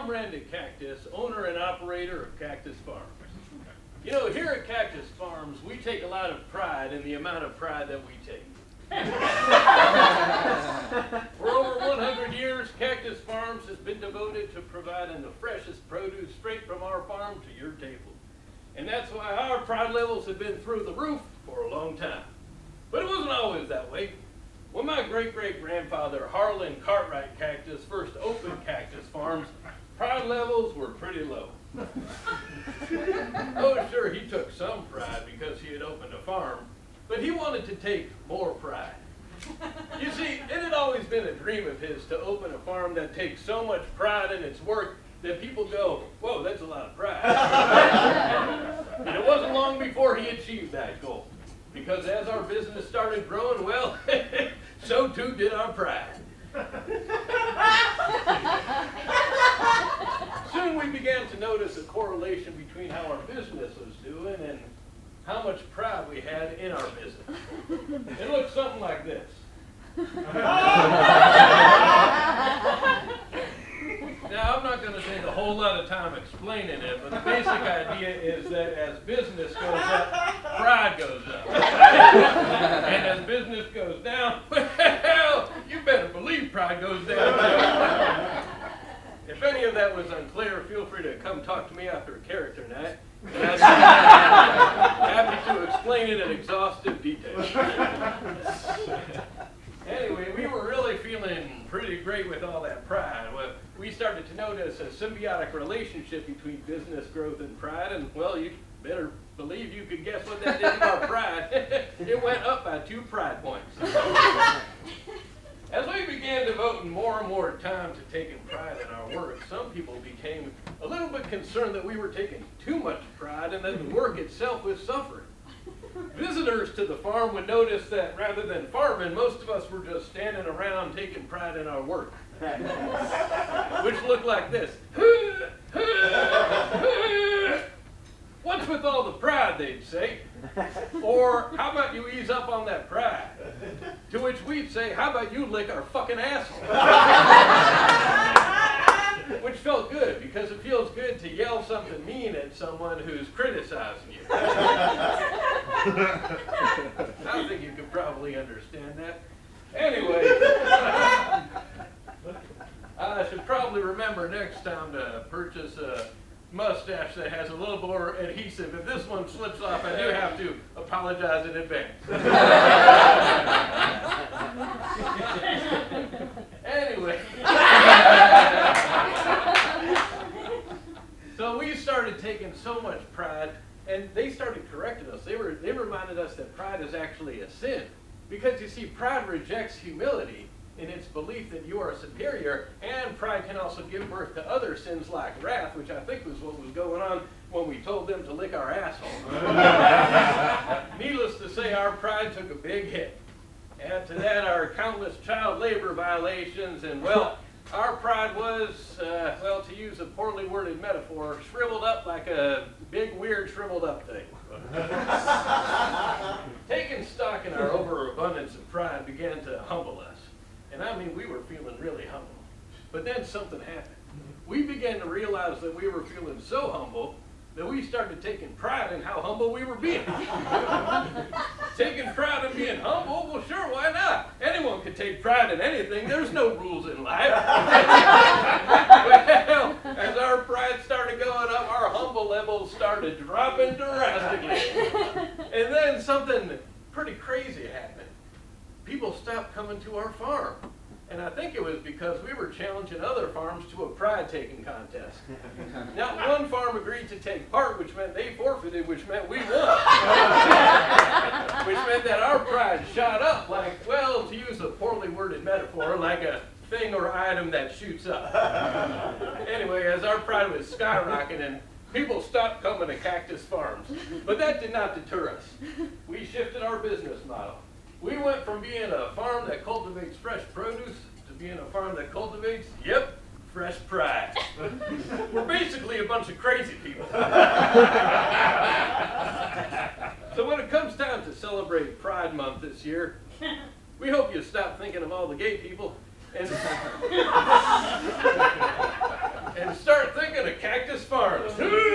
I'm Randy Cactus, owner and operator of Cactus Farms. You know, here at Cactus Farms, we take a lot of pride in the amount of pride that we take. For over 100 years, Cactus Farms has been devoted to providing the freshest produce straight from our farm to your table. And that's why our pride levels have been through the roof for a long time. But it wasn't always that way. When my great-great-grandfather Harlan Cartwright Cactus first opened Cactus Farms, pride levels were pretty low. Oh, sure, he took some pride because he had opened a farm, but he wanted to take more pride. You see, it had always been a dream of his to open a farm that takes so much pride in its work that people go, whoa, that's a lot of pride. And it wasn't long before he achieved that goal. Because as our business started growing, well, so too did our pride. Soon we began to notice a correlation between how our business was doing and how much pride we had in our business. It looked something like this. Now, I'm not going to take a whole lot of time explaining it, but the basic idea is that as business goes up, pride goes up. And as business goes down, well, you better believe pride goes down too. If any of that was unclear, feel free to come talk to me after a character night. And I'd be happy to explain it in exhaustive detail. Anyway, we were really feeling pretty great with all that pride. Well, we started to notice a symbiotic relationship between business growth and pride, and well, you better believe you could guess what that did to our pride. It went up by 2 pride points. As we began devoting more and more time to taking pride in our work, some people became a little bit concerned that we were taking too much pride and that the work itself was suffering. Visitors to the farm would notice that rather than farming, most of us were just standing around taking pride in our work. Which looked like this. What's with all the pride, they'd say. Or, how about you ease up on that pride? To which we'd say, how about you lick our fucking asshole? Which felt good, because it feels good to yell something mean at someone who's criticizing you. I think you could probably understand that. Anyway, I should probably remember next time to purchase a mustache that has a little more adhesive. If this one slips off, I do have to apologize in advance. Anyway. So we started taking so much pride, and they started correcting us. They reminded us that pride is actually a sin. Because you see, pride rejects humility in its belief that you are superior, and pride can also give birth to other sins like wrath, which I think was what was going on when we told them to lick our asshole. Needless to say, our pride took a big hit. Add to that our countless child labor violations, and well, our pride was, well, to use a poorly worded metaphor, shriveled up like a big, weird, shriveled up thing. Taking stock in our overabundance of pride began to humble us. And I mean, we were feeling really humble. But then something happened. We began to realize that we were feeling so humble that we started taking pride in how humble we were being. Taking pride in being humble? Well, sure, why not? Anyone can take pride in anything. There's no rules in life. Well, as our pride started going up, our humble levels started dropping drastically. And then something pretty crazy happened. People stopped coming to our farm. And I think it was because we were challenging other farms to a pride-taking contest. Now, one farm agreed to take part, which meant they forfeited, which meant we won. Which meant that our pride shot up like, well, to use a poorly worded metaphor, like a thing or item that shoots up. Anyway, as our pride was skyrocketing, people stopped coming to Cactus Farms. But that did not deter us. We shifted our business model. We went from being a farm that cultivates fresh produce to being a farm that cultivates, yep, fresh pride. We're basically a bunch of crazy people. So when it comes time to celebrate Pride Month this year, we hope you stop thinking of all the gay people and start Cactus.